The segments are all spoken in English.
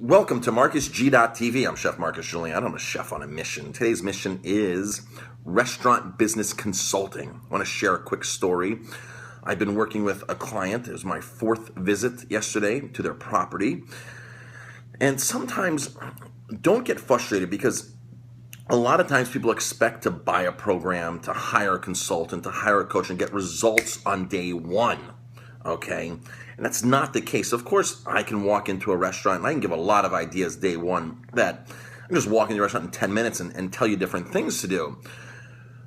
Welcome to MarcusG.tv. I'm Chef Marcus Giuliano. I'm a chef on a mission. Today's mission is restaurant business consulting. I want to share a quick story. I've been working with a client. It was my fourth visit yesterday to their property. And sometimes don't get frustrated because a lot of times people expect to buy a program, to hire a consultant, to hire a coach and get results on day one. Okay? And that's not the case. Of course, I can walk into a restaurant and I can give a lot of ideas day one that I can just walk into a restaurant in 10 minutes and tell you different things to do.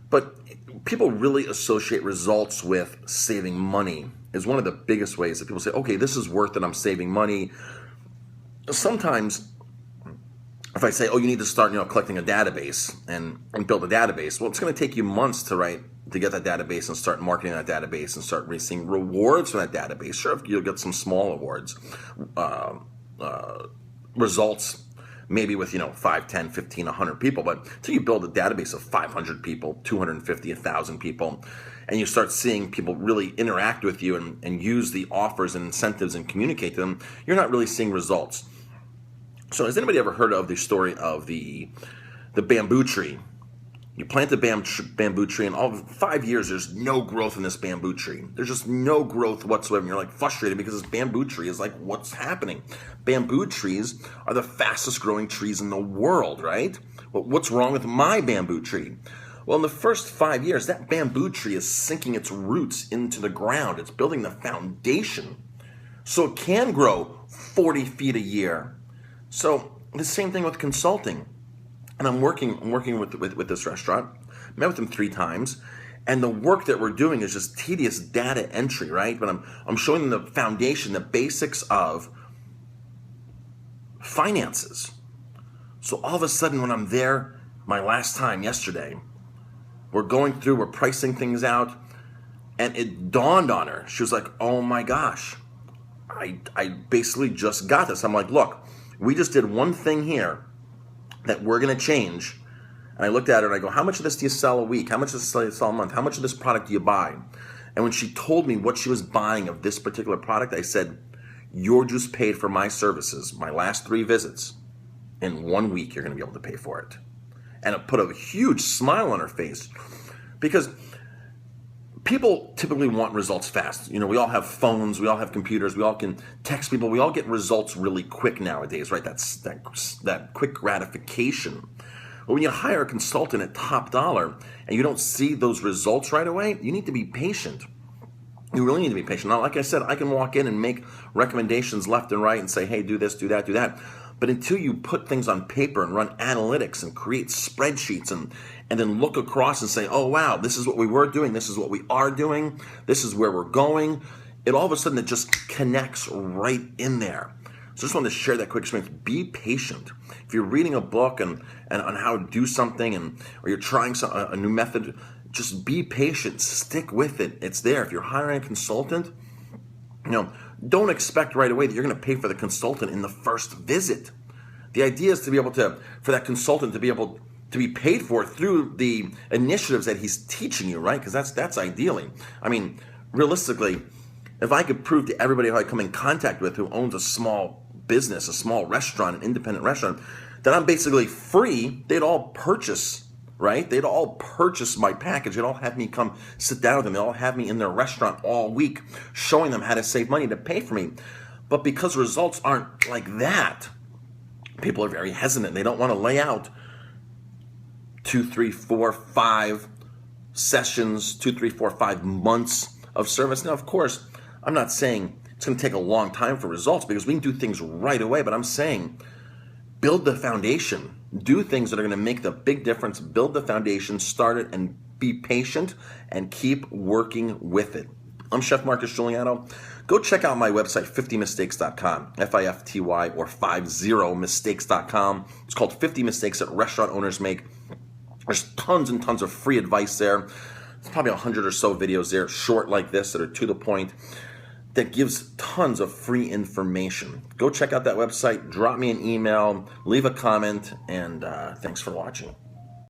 But people really associate results with saving money is one of the biggest ways that people say, okay, this is worth it, I'm saving money. Sometimes if I say, oh, you need to start, collecting a database and build a database, well, it's going to take you months to get that database and start marketing that database and start receiving rewards from that database. Sure, you'll get some small awards, results, maybe with 5, 10, 15, 100 people, but until you build a database of 500 people, 250, 1,000 people, and you start seeing people really interact with you and use the offers and incentives and communicate to them, you're not really seeing results. So has anybody ever heard of the story of the bamboo tree? You plant a bamboo tree, and all of 5 years, there's no growth in this bamboo tree. There's just no growth whatsoever. And you're frustrated because this bamboo tree is what's happening? Bamboo trees are the fastest growing trees in the world, right? Well, what's wrong with my bamboo tree? Well, in the first 5 years, that bamboo tree is sinking its roots into the ground. It's building the foundation so it can grow 40 feet a year. So the same thing with consulting. And I'm working with this restaurant. Met with them 3 times, and the work that we're doing is just tedious data entry, right? But I'm showing them the foundation, the basics of finances. So all of a sudden, when I'm there, my last time yesterday, we're pricing things out, and it dawned on her. She was like, "Oh my gosh, I basically just got this." I'm like, "Look, we just did one thing here that we're going to change." And I looked at her and I go, how much of this do you sell a week? How much does you sell a month? How much of this product do you buy? And when she told me what she was buying of this particular product, I said, you're just paid for my services, my last 3 visits. In 1 week, you're going to be able to pay for it. And it put a huge smile on her face because people typically want results fast. We all have phones, we all have computers, we all can text people, we all get results really quick nowadays, right? That's that quick gratification. But when you hire a consultant at top dollar and you don't see those results right away, you need to be patient. You really need to be patient. Now, like I said, I can walk in and make recommendations left and right and say, hey, do this, do that, do that. But until you put things on paper and run analytics and create spreadsheets and then look across and say, oh, wow, this is what we were doing, this is what we are doing, this is where we're going, all of a sudden it just connects right in there. So I just wanted to share that quick experience. Be patient. If you're reading a book and on how to do something or you're trying a new method, just be patient. Stick with it. It's there. If you're hiring a consultant, don't expect right away that you're going to pay for the consultant in the first visit. The idea is to be able for that consultant to be able to be paid for through the initiatives that he's teaching you, right? Because that's ideally. I mean, realistically, if I could prove to everybody who I come in contact with who owns a small business, a small restaurant, an independent restaurant, that I'm basically free, they'd all purchase, right? They'd all purchase my package. They'd all have me come sit down with them. They'd all have me in their restaurant all week, showing them how to save money to pay for me. But because results aren't like that, people are very hesitant. They don't want to lay out 2, 3, 4, 5 sessions, 2, 3, 4, 5 months of service. Now, of course, I'm not saying it's going to take a long time for results because we can do things right away, but I'm saying build the foundation. Do things that are going to make the big difference. Build the foundation, start it, and be patient and keep working with it. I'm Chef Marcus Giuliano. Go check out my website, 50mistakes.com, FIFTY or 50mistakes.com. It's called 50 Mistakes That Restaurant Owners Make. There's tons and tons of free advice there. There's probably 100 or so videos there, short like this, that are to the point, that gives tons of free information. Go check out that website, drop me an email, leave a comment, and thanks for watching.